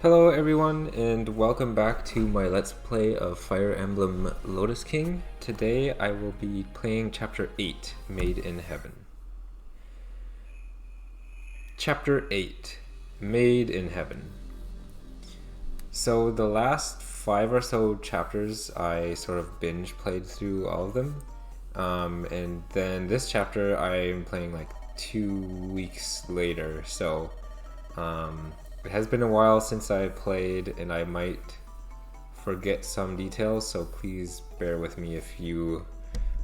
Hello everyone and welcome back to my Let's Play of Fire Emblem Lotus King. Today I will be playing Chapter 8, Made in Heaven. Chapter 8, Made in Heaven. So the last 5 or so chapters I sort of binge played through all of them. And then this chapter I'm playing like 2 weeks later, so it has been a while since I played and I might forget some details, so please bear with me if you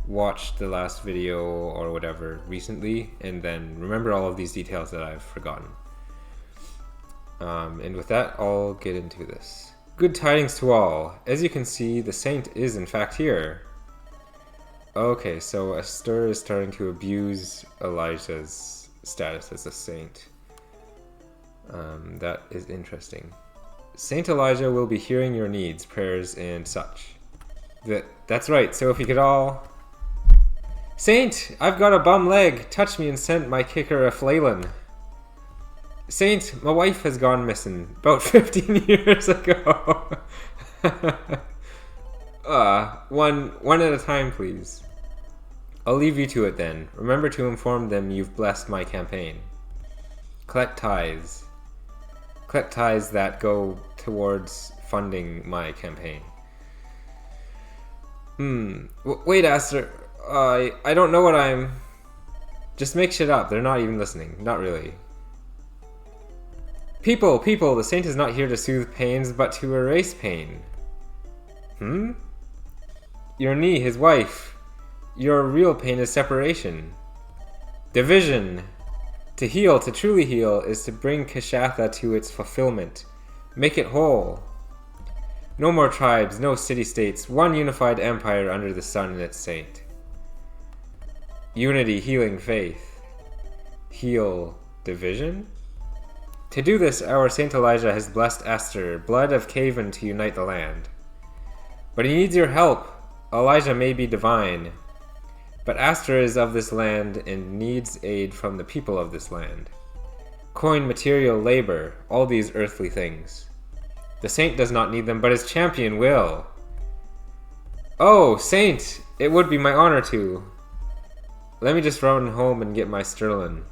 watched the last video or whatever recently and then remember all of these details that I've forgotten. And with that, I'll get into this. Good tidings to all. As you can see, the saint is in fact here. Okay, so Esther is starting to abuse Elijah's status as a saint. That is interesting. Saint Elijah will be hearing your needs, prayers, and such. That's right, so if you could all... Saint, I've got a bum leg. Touch me and send my kicker a flailin'. Saint, my wife has gone missing about 15 years ago. One at a time, please. I'll leave you to it then. Remember to inform them you've blessed my campaign. Collect tithes. Collect tithes that go towards funding my campaign. Wait, Aster. I don't know what I'm... Just make shit up. They're not even listening. Not really. People! The saint is not here to soothe pains, but to erase pain. Your knee, his wife. Your real pain is separation. Division. To heal, to truly heal, is to bring Kishatha to its fulfillment. Make it whole. No more tribes, no city-states, one unified empire under the sun and its saint. Unity, healing, faith. Heal, division? To do this, our Saint Elijah has blessed Esther, blood of Caven, to unite the land. But he needs your help. Elijah may be divine, but Aster is of this land and needs aid from the people of this land. Coin, material, labor, all these earthly things. The saint does not need them, but his champion will. Oh, saint, it would be my honor to. Let me just run home and get my sterling.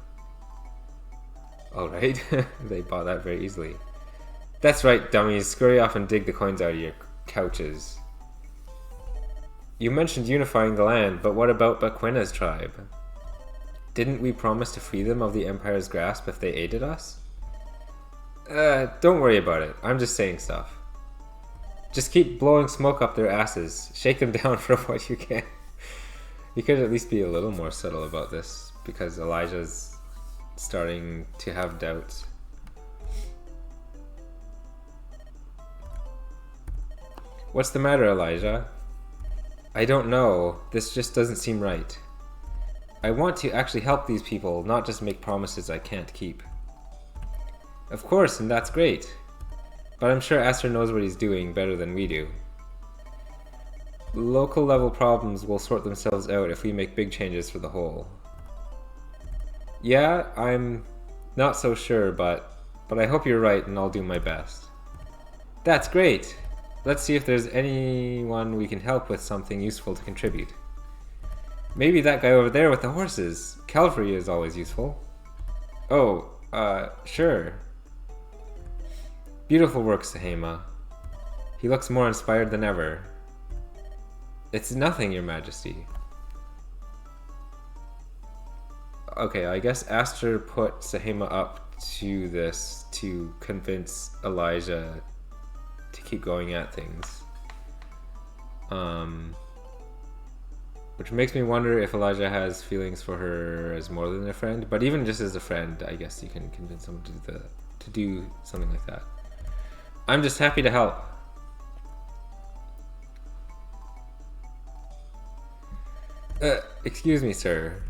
Alright, they bought that very easily. That's right, dummies, scurry off and dig the coins out of your couches. You mentioned unifying the land, but what about Baquina's tribe? Didn't we promise to free them of the Empire's grasp if they aided us? Don't worry about it. I'm just saying stuff. Just keep blowing smoke up their asses. Shake them down for what you can. You could at least be a little more subtle about this, because Elijah's starting to have doubts. What's the matter, Elijah? I don't know. This just doesn't seem right. I want to actually help these people, not just make promises I can't keep. Of course, and that's great. But I'm sure Aster knows what he's doing better than we do. Local level problems will sort themselves out if we make big changes for the whole. Yeah, I'm not so sure, but I hope you're right and I'll do my best. That's great! Let's see if there's anyone we can help with something useful to contribute. Maybe that guy over there with the horses. Cavalry is always useful. Oh, sure. Beautiful work, Sahema. He looks more inspired than ever. It's nothing, Your Majesty. Okay, I guess Aster put Sahema up to this to convince Elijah to keep going at things. Which makes me wonder if Elijah has feelings for her as more than a friend, but even just as a friend, I guess you can convince someone to do something like that. I'm just happy to help. Excuse me, sir.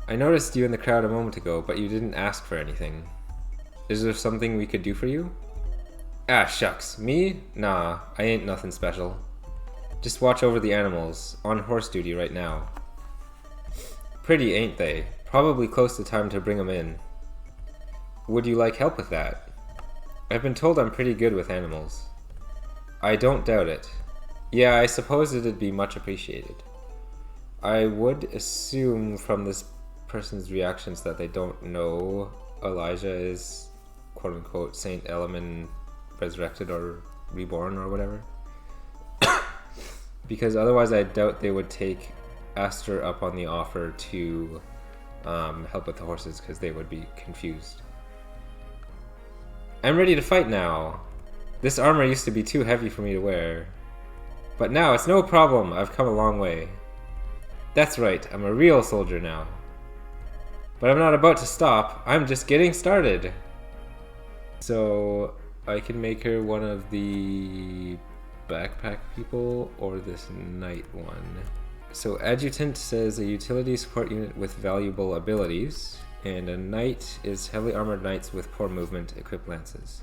I noticed you in the crowd a moment ago, but you didn't ask for anything. Is there something we could do for you? Ah, shucks. Me? Nah, I ain't nothing special. Just watch over the animals. On horse duty right now. Pretty, ain't they? Probably close to time to bring 'em in. Would you like help with that? I've been told I'm pretty good with animals. I don't doubt it. Yeah, I suppose it'd be much appreciated. I would assume from this person's reactions that they don't know Elijah is quote-unquote Saint Elemen resurrected or reborn or whatever. Because otherwise I doubt they would take Aster up on the offer to help with the horses, because they would be confused. I'm ready to fight now. This armor used to be too heavy for me to wear. But now it's no problem, I've come a long way. That's right, I'm a real soldier now. But I'm not about to stop, I'm just getting started. So I can make her one of the backpack people or this knight one. So adjutant says a utility support unit with valuable abilities, and a knight is heavily armored knights with poor movement, equipped lances.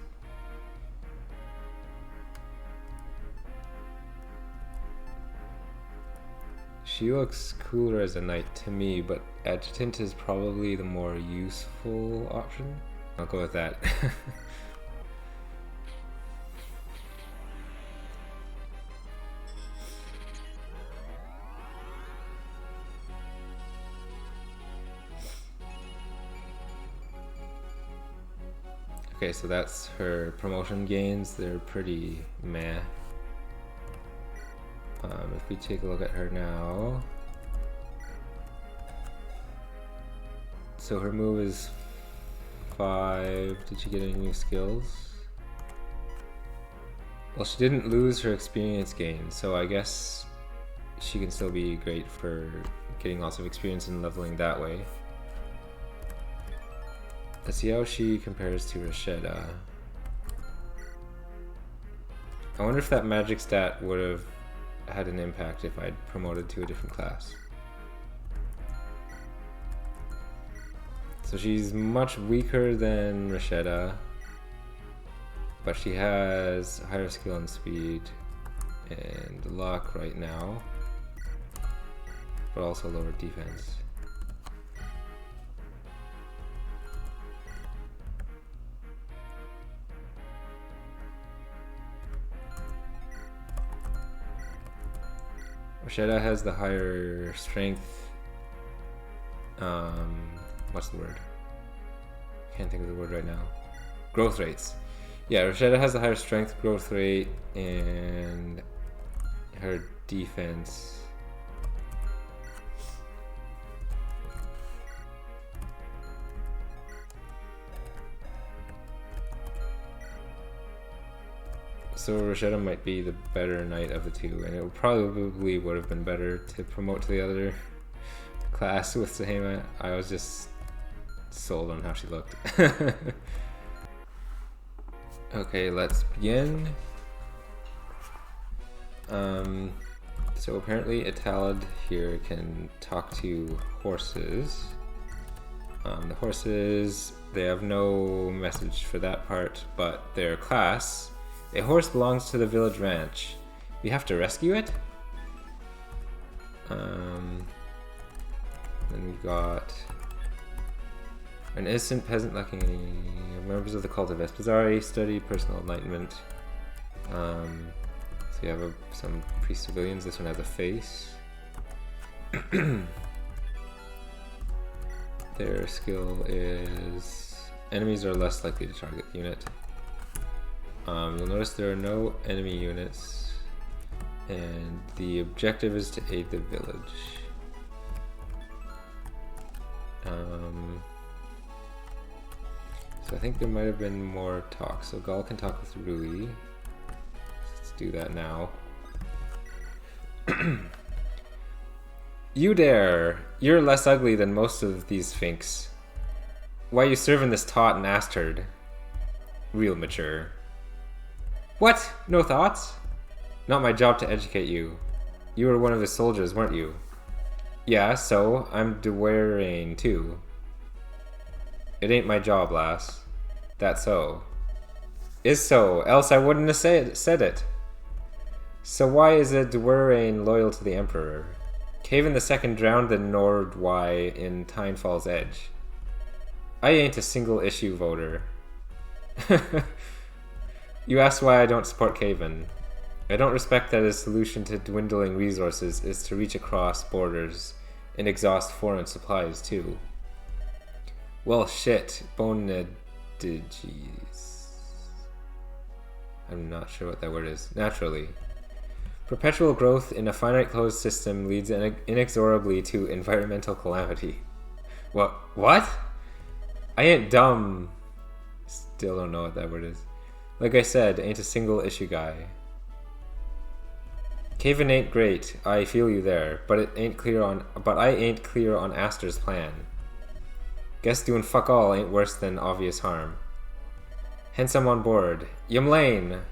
She looks cooler as a knight to me, but adjutant is probably the more useful option. I'll go with that. Okay, so that's her promotion gains. They're pretty meh. If we take a look at her now, so her move is 5. Did she get any new skills? Well, she didn't lose her experience gain, so I guess she can still be great for getting lots of experience and leveling that way. Let's see how she compares to Rasheda. I wonder if that magic stat would have had an impact if I'd promoted to a different class. So she's much weaker than Rasheda, but she has higher skill and speed and luck right now, but also lower defense. Rasheda has the higher strength. What's the word? Can't think of the word right now. Growth rates. Yeah, Rasheda has the higher strength, growth rate, and her defense. So Rasheda might be the better knight of the two, and it probably would have been better to promote to the other class with Sahema. I was just sold on how she looked. Okay, let's begin. So apparently Italid here can talk to horses. The horses, they have no message for that part, but their class. A horse belongs to the village ranch. We have to rescue it? Then we've got an innocent peasant lacking members of the cult of Espizari, study personal enlightenment. So you have some pre-civilians. This one has a face. Their skill is enemies are less likely to target the unit. You'll notice there are no enemy units, and the objective is to aid the village. So I think there might have been more talk. So Gaul can talk with Rui. Let's do that now. You dare! You're less ugly than most of these finks. Why you serving this tot and astard? Real mature. What? No thoughts? Not my job to educate you. You were one of his soldiers, weren't you? Yeah, so I'm Dwayne too. It ain't my job, lass. That's so. Is so, else I wouldn't have said it. So why is a Dwayne loyal to the Emperor? Caven II drowned the Nordwai in Tynefall's Edge. I ain't a single issue voter. You asked why I don't support Caven. I don't respect that his solution to dwindling resources is to reach across borders and exhaust foreign supplies too. Well, shit. Bonediges. I'm not sure what that word is. Naturally. Perpetual growth in a finite closed system leads inexorably to environmental calamity. What? I ain't dumb. Still don't know what that word is. Like I said, ain't a single issue guy. Caven ain't great, I feel you there, but I ain't clear on Aster's plan. Guess doing fuck all ain't worse than obvious harm. Hence I'm on board. Yumlane!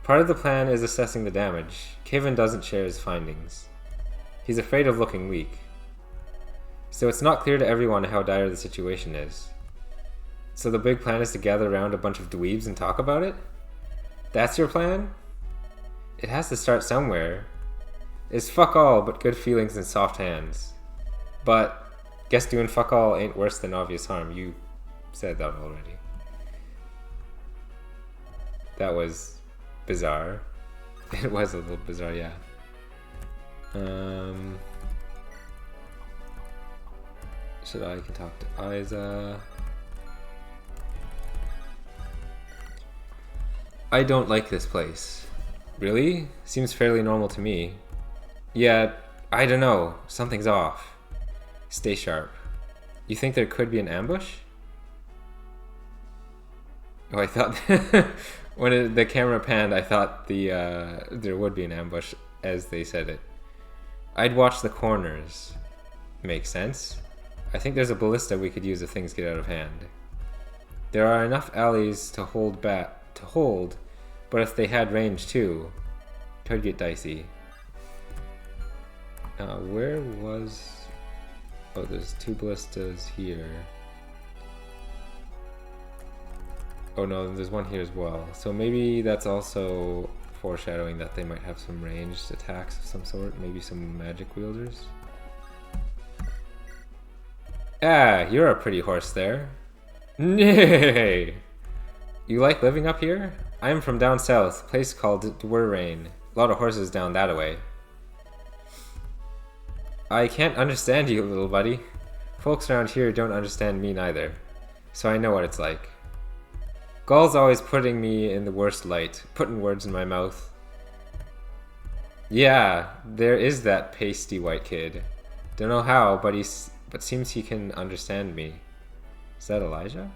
Part of the plan is assessing the damage. Caven doesn't share his findings. He's afraid of looking weak. So it's not clear to everyone how dire the situation is. So the big plan is to gather around a bunch of dweebs and talk about it? That's your plan? It has to start somewhere. It's fuck all but good feelings and soft hands. But guess doing fuck all ain't worse than obvious harm. You said that already. That was bizarre. It was a little bizarre, yeah. Should I can talk to Isa? I don't like this place. Really? Seems fairly normal to me. Yeah, I don't know. Something's off. Stay sharp. You think there could be an ambush? Oh, I thought when the camera panned, I thought there would be an ambush as they said it. I'd watch the corners. Makes sense. I think there's a ballista we could use if things get out of hand. There are enough alleys to hold, but if they had range too, could get dicey. Where was... Oh, there's two ballistas here. Oh no, there's one here as well. So maybe that's also foreshadowing that they might have some ranged attacks of some sort. Maybe some magic wielders. Ah, you're a pretty horse there. Nay! You like living up here? I'm from down south, place called Dwerrain. A lot of horses down that way. I can't understand you, little buddy. Folks around here don't understand me neither, so I know what it's like. Gull's always putting me in the worst light, putting words in my mouth. Yeah, there is that pasty white kid. Don't know how, but seems he can understand me. Is that Elijah?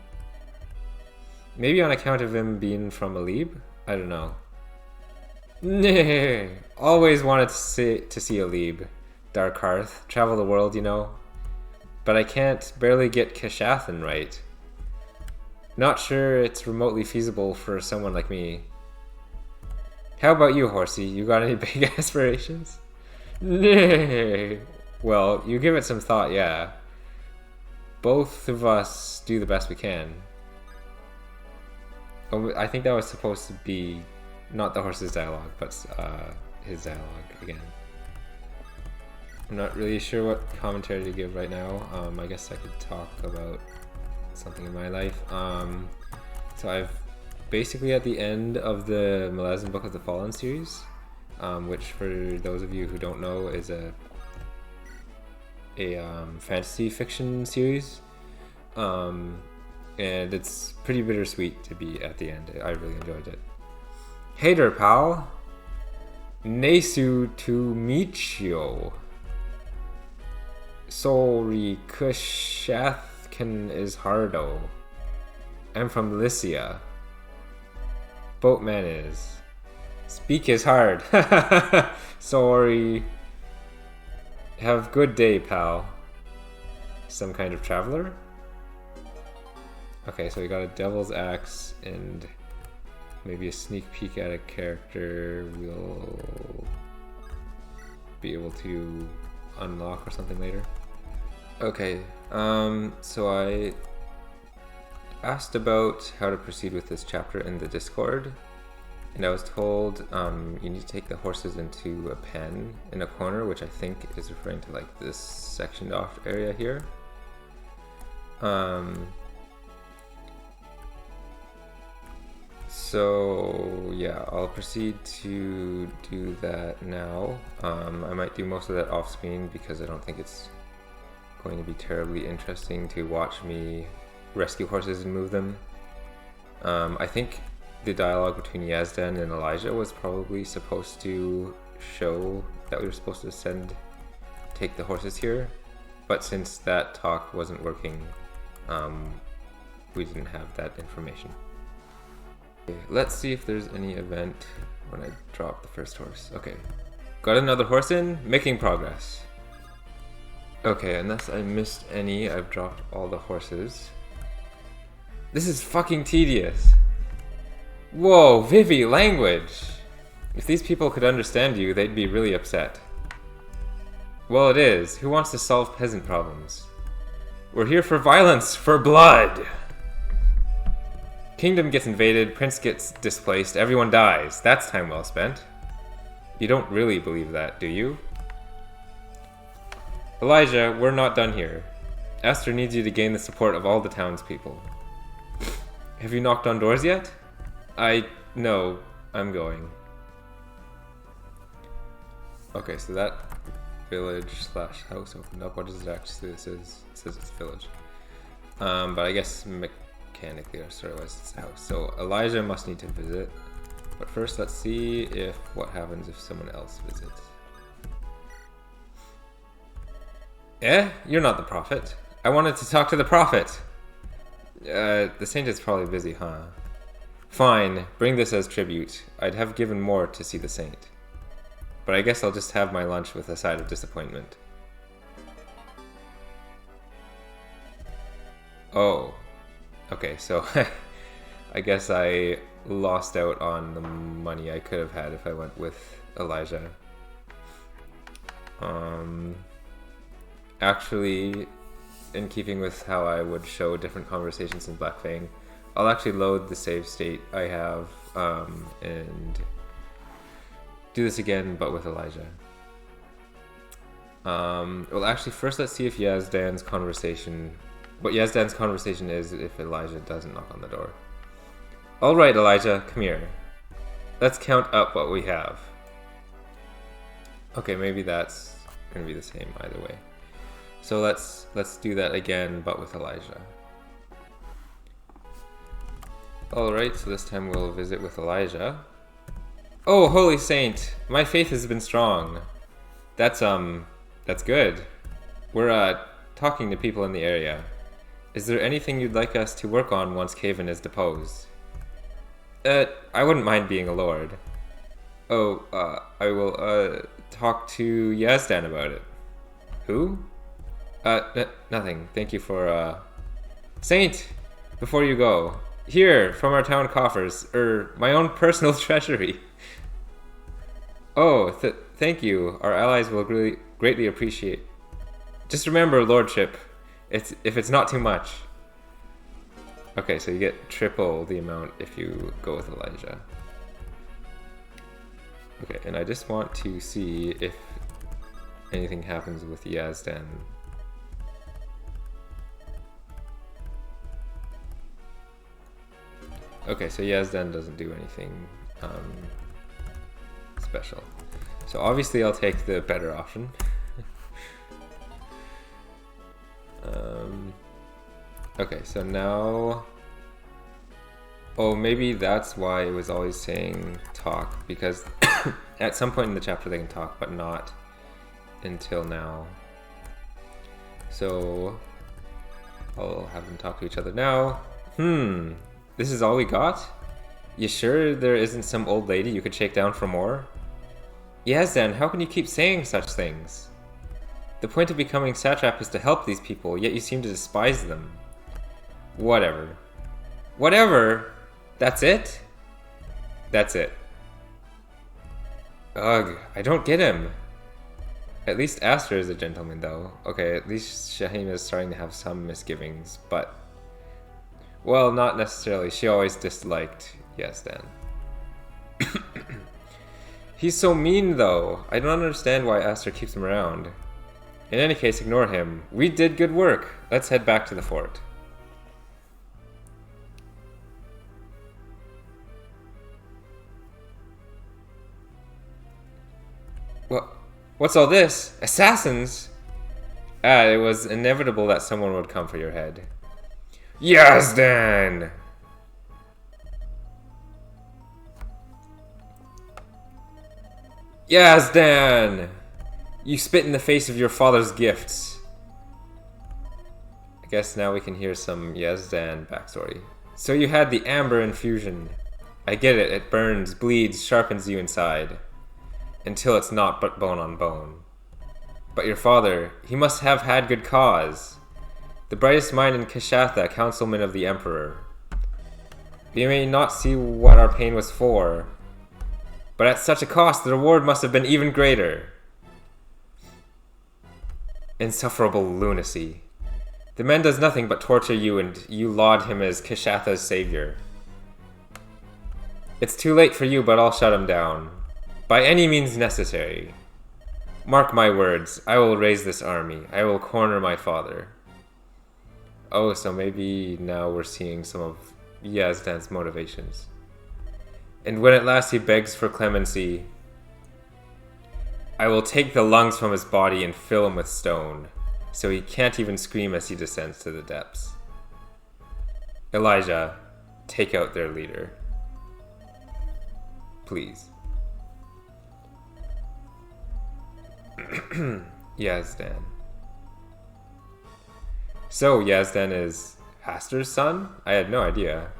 Maybe on account of him being from Alib? I don't know. Nah, always wanted to see Alib. Dark Hearth, travel the world, you know. But I can't barely get Kashathan right. Not sure it's remotely feasible for someone like me. How about you, Horsey? You got any big aspirations? Nah. Well, you give it some thought, yeah. Both of us do the best we can. Oh, I think that was supposed to be not the horse's dialogue, but his dialogue again. I'm not really sure what commentary to give right now. I guess I could talk about something in my life. So I've basically at the end of the Malazan Book of the Fallen series, which for those of you who don't know is a fantasy fiction series. And it's pretty bittersweet to be at the end. I really enjoyed it. Hey there, pal. Nesu to Michio. Sorry, Kushathkin is hardo. I'm from Lycia. Boatman is. Speak is hard. Sorry. Have good day, pal. Some kind of traveler? Okay, so we got a Devil's Axe and maybe a sneak peek at a character we'll be able to unlock or something later. Okay, so I asked about how to proceed with this chapter in the Discord, and I was told you need to take the horses into a pen in a corner, which I think is referring to like this sectioned off area here. So yeah, I'll proceed to do that now. I might do most of that off screen because I don't think it's going to be terribly interesting to watch me rescue horses and move them. I think the dialogue between Yazdan and Elijah was probably supposed to show that we were supposed to take the horses here, but since that talk wasn't working, we didn't have that information. Okay, let's see if there's any event when I drop the first horse. Okay, got another horse in, making progress. Okay, unless I missed any, I've dropped all the horses. This is fucking tedious. Whoa, Vivi, language! If these people could understand you, they'd be really upset. Well, it is. Who wants to solve peasant problems? We're here for violence, for blood! Kingdom gets invaded, prince gets displaced, everyone dies. That's time well spent. You don't really believe that, do you? Elijah, we're not done here. Aster needs you to gain the support of all the townspeople. Have you knocked on doors yet? No, I'm going. Okay, so that village/house opened up. What does it actually say? It says it's village. But I guess mechanically or story-wise it's a house. So Elijah must need to visit. But first let's see what happens if someone else visits. You're not the prophet. I wanted to talk to the prophet. The saint is probably busy, huh? Fine, bring this as tribute. I'd have given more to see the saint. But I guess I'll just have my lunch with a side of disappointment. Oh. Okay, so I guess I lost out on the money I could have had if I went with Elijah. Actually, in keeping with how I would show different conversations in Black Fang, I'll actually load the save state I have and do this again, but with Elijah. Well, actually, first let's see if Yazdan's conversation... What Yazdan's conversation is if Elijah doesn't knock on the door. Alright, Elijah, come here. Let's count up what we have. Okay, maybe that's going to be the same either way. So let's do that again, but with Elijah. Alright, so this time we'll visit with Elijah. Oh, Holy Saint, my faith has been strong. That's good. We're talking to people in the area. Is there anything you'd like us to work on once Kaven is deposed? I wouldn't mind being a lord. Oh, I will talk to Yazdan about it. Who? Nothing. Thank you for, Saint! Before you go, here, from our town coffers, my own personal treasury. Oh, thank you. Our allies will greatly appreciate. Just remember, lordship, if it's not too much. Okay, so you get triple the amount if you go with Elijah. Okay, and I just want to see if anything happens with Yazdan. Okay, so Yazdan doesn't do anything special. So obviously I'll take the better option. Okay, so now... Oh, maybe that's why it was always saying talk, because at some point in the chapter they can talk, but not until now. So I'll have them talk to each other now. This is all we got? You sure there isn't some old lady you could shake down for more? Yazdan, how can you keep saying such things? The point of becoming satrap is to help these people, yet you seem to despise them. Whatever. Whatever? That's it? That's it. Ugh, I don't get him. At least Aster is a gentleman, though. Okay, at least Shahima is starting to have some misgivings, but... Well, not necessarily. She always disliked Yazdan. He's so mean, though. I don't understand why Aster keeps him around. In any case, ignore him. We did good work. Let's head back to the fort. What? What's all this? Assassins? Ah, it was inevitable that someone would come for your head. Yazdan! Yazdan! You spit in the face of your father's gifts. I guess now we can hear some Yazdan backstory. So you had the amber infusion. I get it, it burns, bleeds, sharpens you inside. Until it's not but bone on bone. But your father, he must have had good cause. The brightest mind in Kishatha, councilman of the Emperor. We may not see what our pain was for, but at such a cost, the reward must have been even greater. Insufferable lunacy. The man does nothing but torture you, and you laud him as Kishatha's savior. It's too late for you, but I'll shut him down. By any means necessary. Mark my words, I will raise this army. I will corner my father. Oh, so maybe now we're seeing some of Yazdan's motivations. And when at last he begs for clemency, I will take the lungs from his body and fill him with stone, so he can't even scream as he descends to the depths. Elijah, take out their leader. Please. Yazdan. So, Yazdan is Aster's son? I had no idea.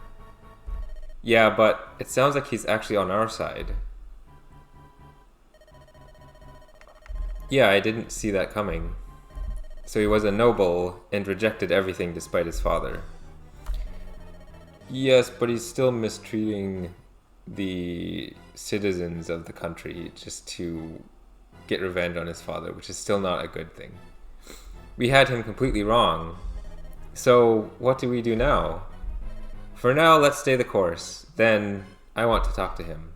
Yeah, but it sounds like he's actually on our side. Yeah, I didn't see that coming. So he was a noble and rejected everything despite his father. Yes, but he's still mistreating the citizens of the country just to get revenge on his father, which is still not a good thing. We had him completely wrong. So what do we do now? For now, let's stay the course. Then I want to talk to him.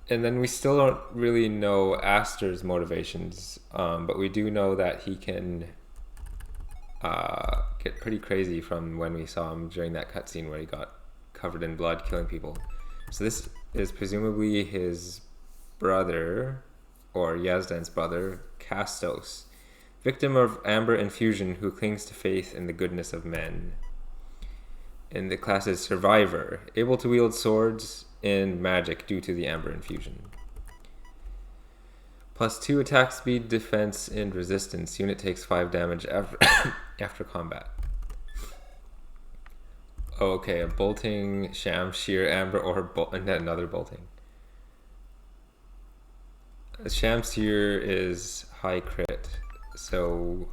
And then we still don't really know Aster's motivations, but we do know that he can get pretty crazy from when we saw him during that cutscene where he got covered in blood killing people. So this is presumably his brother, or Yazdan's brother, Castos, victim of amber infusion who clings to faith in the goodness of men. And the class is survivor, able to wield swords and magic due to the amber infusion. +2 attack speed, defense, and resistance. Unit takes 5 damage after combat. Oh, okay, a bolting, sham, sheer, amber, or and another bolting. A sham seer is high crit, so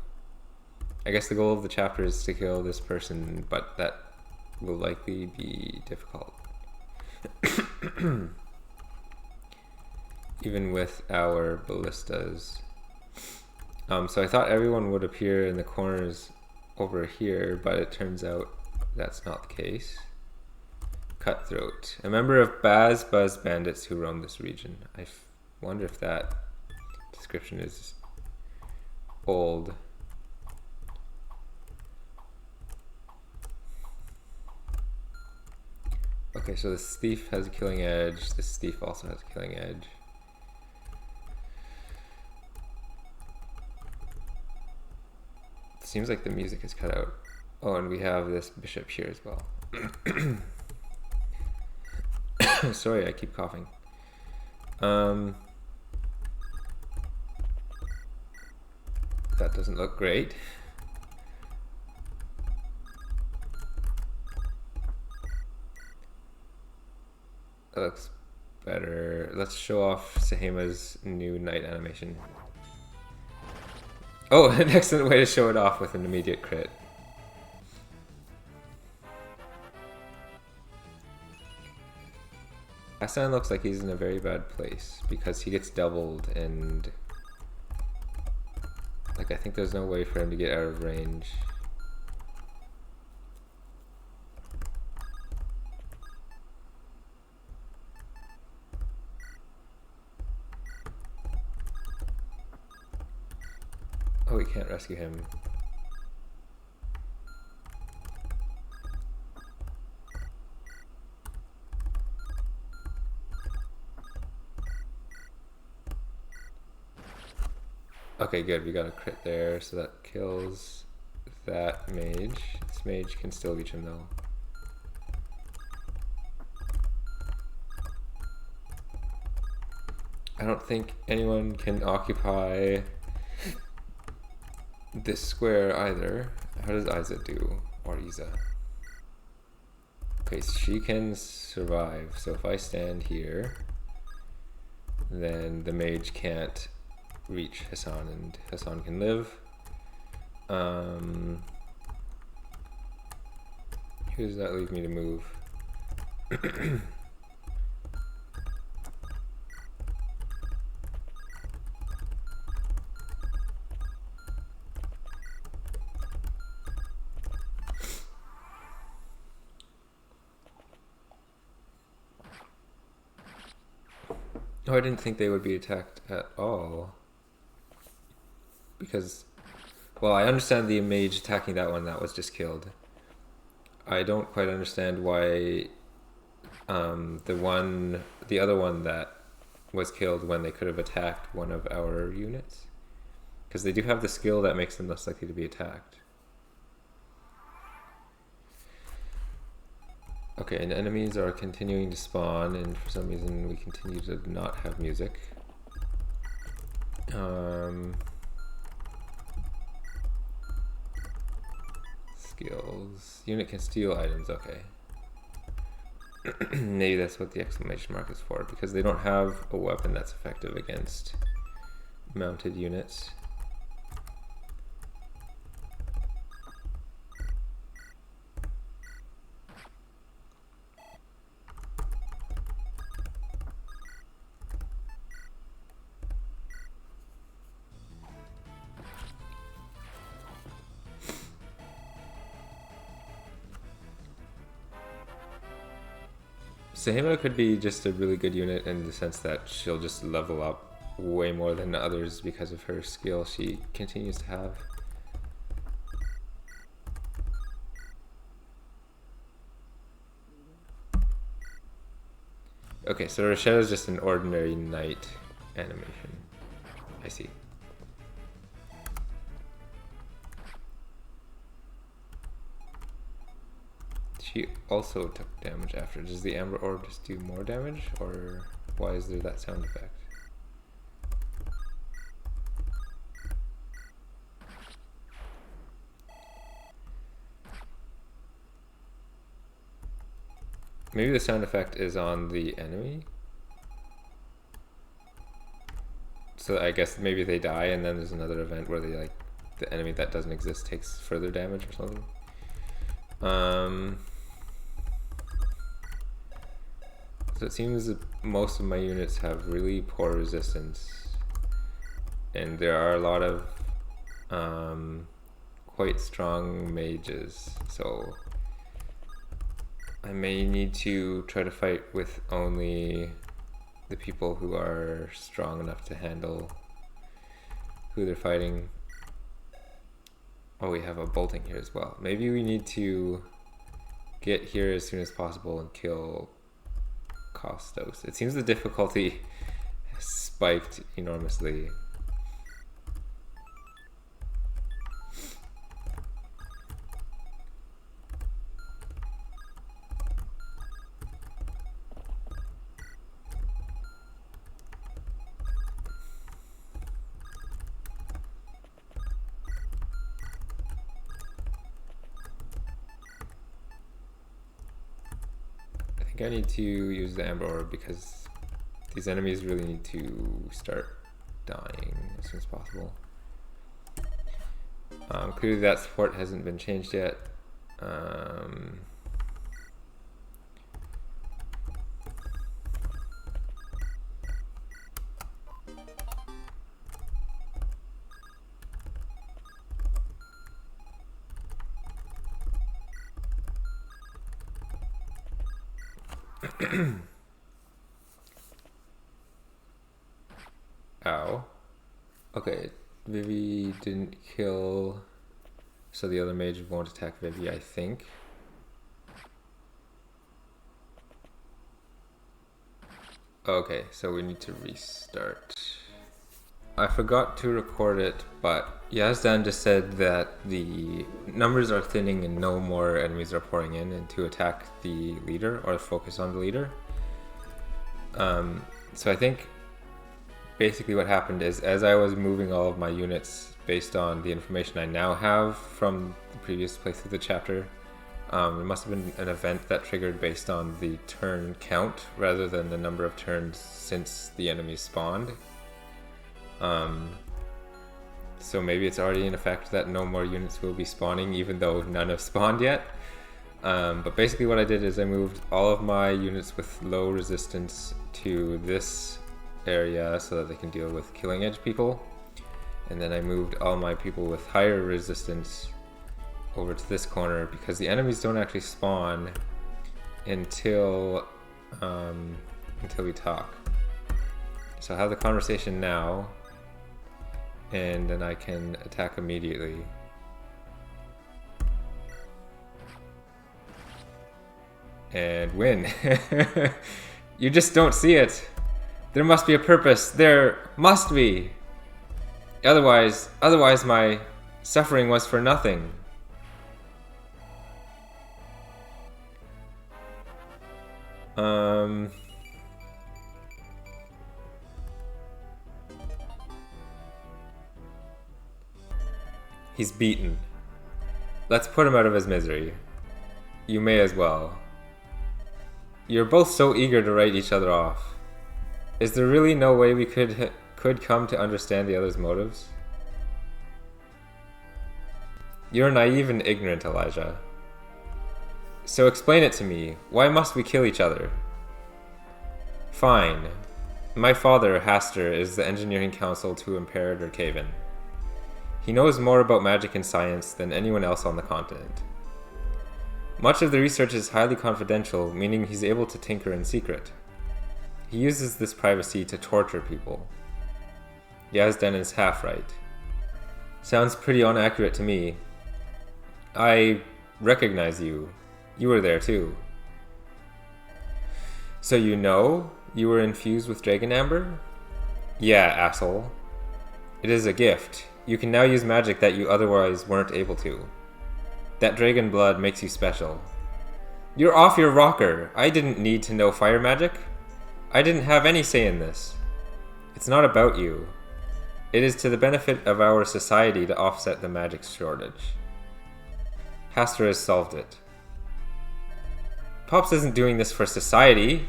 I guess the goal of the chapter is to kill this person, but that will likely be difficult. Even with our ballistas. So I thought everyone would appear in the corners over here, but it turns out that's not the case. Cutthroat. A member of Buzz bandits who roam this region. I wonder if that description is old. Okay, so this thief has a killing edge. This thief also has a killing edge. It seems like the music is cut out. Oh, and we have this bishop here as well. Sorry, I keep coughing. That doesn't look great. That looks better. Let's show off Sehema's new knight animation. Oh, an excellent way to show it off with an immediate crit. Hassan looks like he's in a very bad place because he gets doubled and like I think there's no way for him to get out of range. Oh, we can't rescue him. Okay, good. We got a crit there, so that kills that mage. This mage can still reach him though. I don't think anyone can occupy this square either. How does Isa do? Or Isa? Okay, so she can survive. So if I stand here, then the mage can't reach Hassan and Hassan can live. Who does that leave me to move? Oh, I didn't think they would be attacked at all. Because, well, I understand the mage attacking that one that was just killed. I don't quite understand why the other one that was killed when they could have attacked one of our units. Because they do have the skill that makes them less likely to be attacked. Okay, and enemies are continuing to spawn, and for some reason we continue to not have music. Skills. Unit can steal items, okay. Maybe that's what the exclamation mark is for, because they don't have a weapon that's effective against mounted units. Sehema could be just a really good unit in the sense that she'll just level up way more than others because of her skill she continues to have. Okay, so Rochelle is just an ordinary knight animation. I see. She also took damage after. Does the Amber Orb just do more damage, or why is there that sound effect? Maybe the sound effect is on the enemy? So I guess maybe they die and then there's another event where they, like, the enemy that doesn't exist takes further damage or something. So it seems that most of my units have really poor resistance, and there are a lot of quite strong mages, so I may need to try to fight with only the people who are strong enough to handle who they're fighting. Oh, we have a bolting here as well. Maybe we need to get here as soon as possible and kill Kostos. It seems the difficulty has spiked enormously. I need to use the Amber Orb because these enemies really need to start dying as soon as possible. Clearly that support hasn't been changed yet. Ow. Okay, Vivi didn't kill, so the other mage won't attack Vivi, I think. Okay, so we need to restart. I forgot to record it, but Yazdan just said that the numbers are thinning and no more enemies are pouring in and to attack the leader or focus on the leader. So I think basically what happened is, as I was moving all of my units based on the information I now have from the previous playthrough of the chapter, it must have been an event that triggered based on the turn count rather than the number of turns since the enemies spawned. So maybe it's already in effect that no more units will be spawning even though none have spawned yet. But basically what I did is I moved all of my units with low resistance to this area so that they can deal with killing edge people. And then I moved all my people with higher resistance over to this corner because the enemies don't actually spawn until we talk. So I have the conversation now, and then I can attack immediately. And win. You just don't see it. There must be a purpose. There must be. Otherwise my suffering was for nothing. He's beaten. Let's put him out of his misery. You may as well. You're both so eager to write each other off. Is there really no way we could come to understand the other's motives? You're naive and ignorant, Elijah. So explain it to me. Why must we kill each other? Fine. My father, Haster, is the engineering council to Imperator Caven. He knows more about magic and science than anyone else on the continent. Much of the research is highly confidential, meaning he's able to tinker in secret. He uses this privacy to torture people. Yazdan is half right. Sounds pretty inaccurate to me. I recognize you. You were there too. So you know you were infused with Dragon Amber? Yeah, asshole. It is a gift. You can now use magic that you otherwise weren't able to. That dragon blood makes you special. You're off your rocker. I didn't need to know fire magic. I didn't have any say in this. It's not about you. It is to the benefit of our society to offset the magic shortage. Haster has solved it. Pops isn't doing this for society.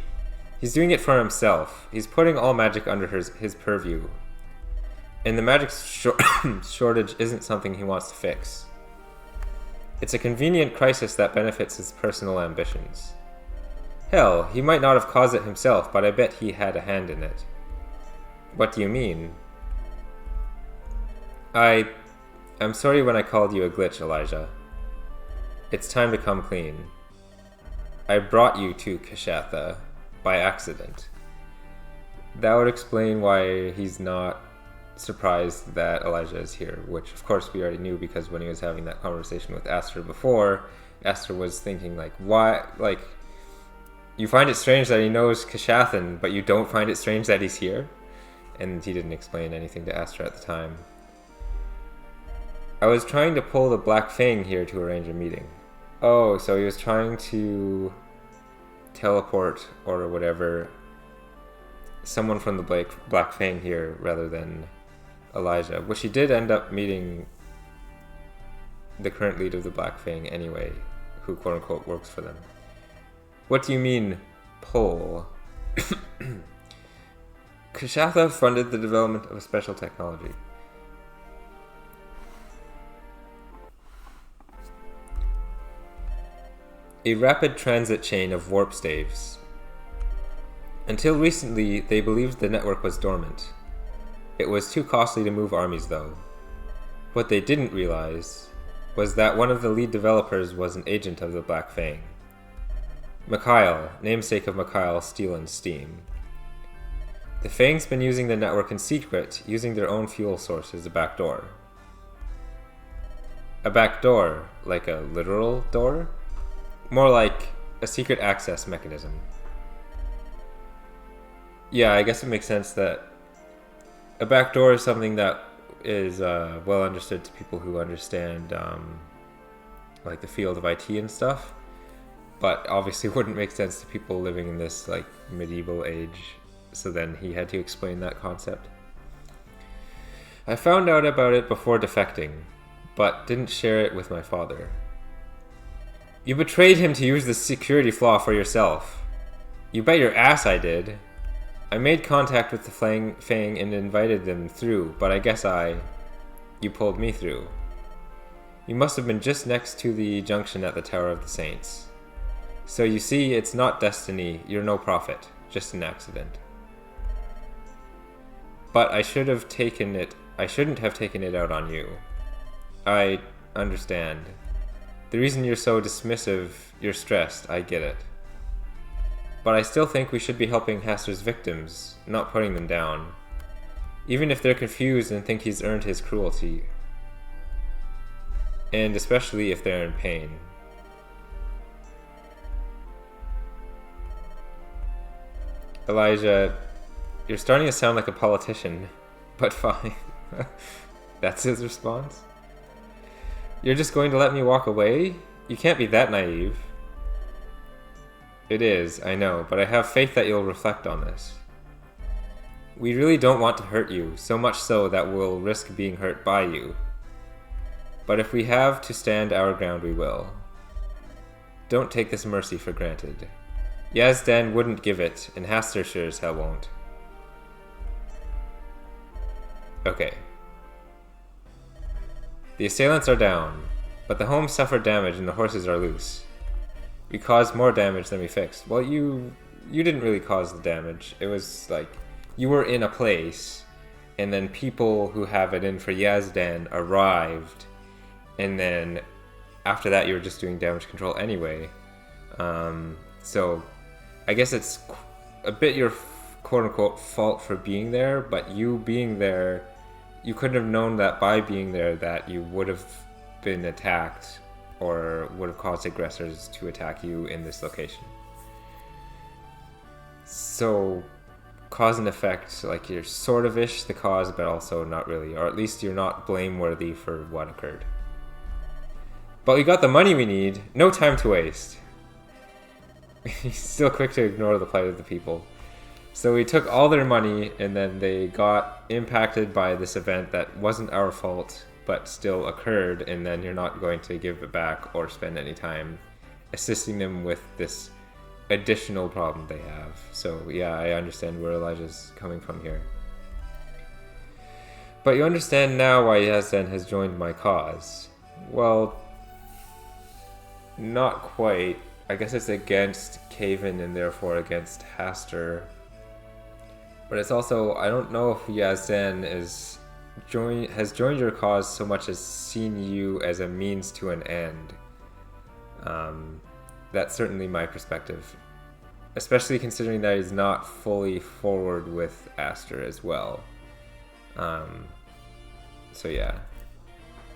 He's doing it for himself. He's putting all magic under his purview. And the magic shortage isn't something he wants to fix. It's a convenient crisis that benefits his personal ambitions. Hell, he might not have caused it himself, but I bet he had a hand in it. What do you mean? I'm sorry when I called you a glitch, Elijah. It's time to come clean. I brought you to Kashatha by accident. That would explain why he's not surprised that Elijah is here, which of course we already knew because when he was having that conversation with Aster before, Aster was thinking like, why, like, you find it strange that he knows Kashathan, but you don't find it strange that he's here? And he didn't explain anything to Aster at the time. I was trying to pull the Black Fang here to arrange a meeting. Oh, so he was trying to teleport or whatever someone from the Black Fang here rather than Elijah, which he did end up meeting the current leader of the Black Fang anyway, who quote-unquote works for them. What do you mean, pull? Kashatha funded the development of a special technology. A rapid transit chain of warp staves. Until recently, they believed the network was dormant. It was too costly to move armies, though. What they didn't realize was that one of the lead developers was an agent of the Black Fang. Mikhail, namesake of Mikhail Steel and Steam. The Fang's been using the network in secret, using their own fuel source as a backdoor. A backdoor, like a literal door? More like a secret access mechanism. Yeah, I guess it makes sense that A backdoor is something that is well understood to people who understand like the field of IT and stuff, but obviously wouldn't make sense to people living in this like medieval age. So then he had to explain that concept. I found out about it before defecting, but didn't share it with my father. You betrayed him to use the security flaw for yourself. You bet your ass I did. I made contact with the Fang and invited them through, but I guess you pulled me through. You must have been just next to the junction at the Tower of the Saints. So you see, it's not destiny, you're no prophet, just an accident. But I shouldn't have taken it out on you. I understand. The reason you're so dismissive, you're stressed, I get it. But I still think we should be helping Haster's victims, not putting them down. Even if they're confused and think he's earned his cruelty. And especially if they're in pain. Elijah, you're starting to sound like a politician, but fine. That's his response? You're just going to let me walk away? You can't be that naive. It is, I know, but I have faith that you'll reflect on this. We really don't want to hurt you, so much so that we'll risk being hurt by you. But if we have to stand our ground, we will. Don't take this mercy for granted. Yazdan wouldn't give it, and Haster sure as hell won't. Okay. The assailants are down, but the home suffered damage and the horses are loose. We caused more damage than we fixed. Well, you didn't really cause the damage. It was like, you were in a place, and then people who have it in for Yazdan arrived, and then after that you were just doing damage control anyway. So I guess it's a bit your quote-unquote fault for being there, but you being there, you couldn't have known that by being there that you would have been attacked or would have caused aggressors to attack you in this location. So, cause and effect, like you're sort of ish the cause, but also not really, or at least you're not blameworthy for what occurred. But we got the money we need, no time to waste. He's still quick to ignore the plight of the people. So we took all their money, and then they got impacted by this event that wasn't our fault, but still occurred, and then you're not going to give it back or spend any time assisting them with this additional problem they have. So yeah, I understand where Elijah's coming from here. But you understand now why Yazdan has joined my cause. Well, not quite. I guess it's against Kaven and therefore against Haster. But it's also, I don't know if Yazdan has joined your cause so much as seen you as a means to an end. That's certainly my perspective. Especially considering that he's not fully forward with Aster as well. So yeah.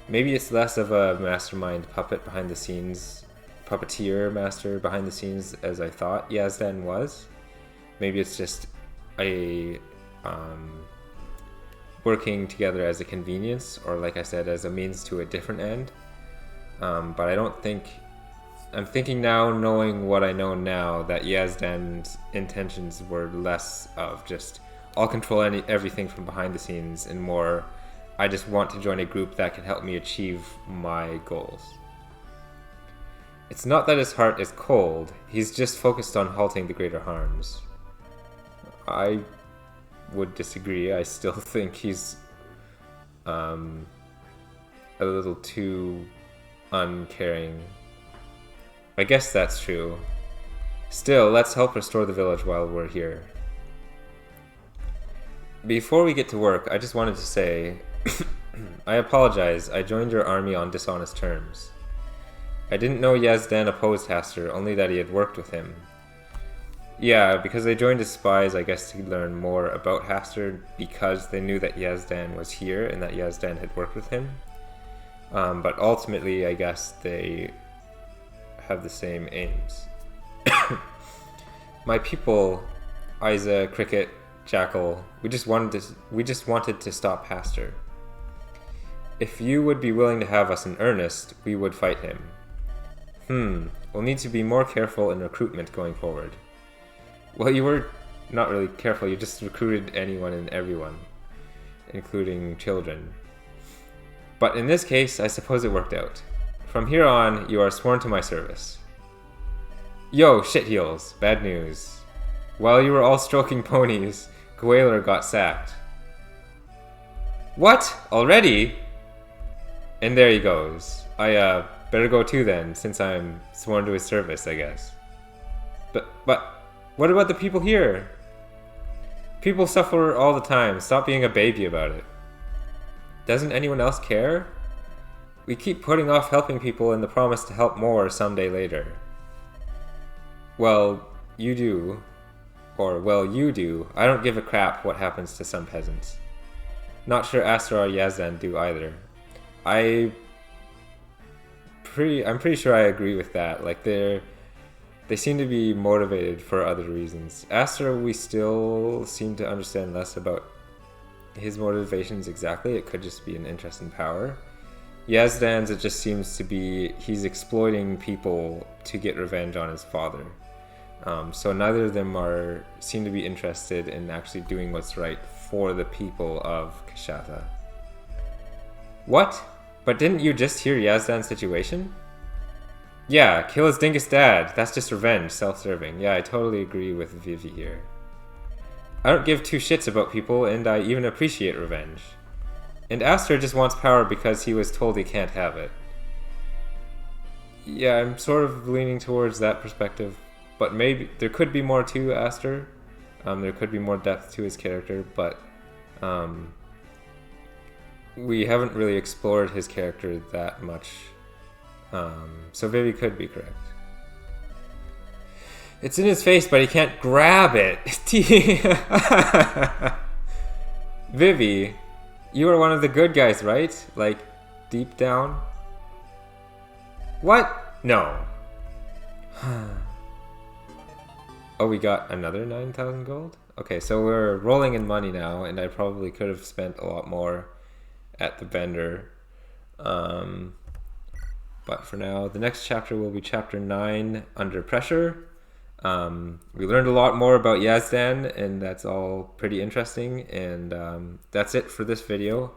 Maybe it's less of a mastermind puppet behind the scenes, puppeteer master behind the scenes as I thought Yazdan was. Maybe it's just a working together as a convenience, or like I said, as a means to a different end. But I don't think, I'm thinking now, knowing what I know now, that Yazdan's intentions were less of just, I'll control everything from behind the scenes, and more, I just want to join a group that can help me achieve my goals. It's not that his heart is cold, he's just focused on halting the greater harms. I would disagree. I still think he's a little too uncaring. I guess that's true. Still, let's help restore the village while we're here. Before we get to work, I just wanted to say, I apologize, I joined your army on dishonest terms. I didn't know Yazdan opposed Haster, only that he had worked with him. Yeah, because they joined as spies, I guess, to learn more about Haster, because they knew that Yazdan was here and that Yazdan had worked with him. But ultimately, I guess they have the same aims. My people, Isa, Cricket, Jackal. We just wanted to stop Pastor. If you would be willing to have us in earnest, we would fight him. We'll need to be more careful in recruitment going forward. Well, you were not really careful. You just recruited anyone and everyone, including children. But in this case, I suppose it worked out. From here on, you are sworn to my service. Yo, shitheels. Bad news. While you were all stroking ponies, Gwailer got sacked. What? Already? And there he goes. I better go too then, since I'm sworn to his service, I guess. But what about the people here? People suffer all the time. Stop being a baby about it. Doesn't anyone else care? We keep putting off helping people in the promise to help more someday later. Well, you do. Or, well, you do. I don't give a crap what happens to some peasants. Not sure Astra or Yazdan do either. I'm pretty sure I agree with that. Like, they seem to be motivated for other reasons. Astra, we still seem to understand less about his motivations exactly. It could just be an interest in power. Yazdan's, it just seems to be he's exploiting people to get revenge on his father. So neither of them seem to be interested in actually doing what's right for the people of Kashatha. What? But didn't you just hear Yazdan's situation? Yeah, kill his dingus dad. That's just revenge, self-serving. Yeah, I totally agree with Vivi here. I don't give two shits about people, and I even appreciate revenge. And Aster just wants power because he was told he can't have it. Yeah, I'm sort of leaning towards that perspective. But maybe there could be more to Aster. There could be more depth to his character, but we haven't really explored his character that much. So Vivi could be correct. It's in his face, but he can't grab it. Vivi, you are one of the good guys, right? Like, deep down? What? No. Oh, we got another 9,000 gold? Okay, so we're rolling in money now, and I probably could have spent a lot more at the vendor. But for now, the next chapter will be chapter 9, Under Pressure. We learned a lot more about Yazdan, and that's all pretty interesting. And that's it for this video.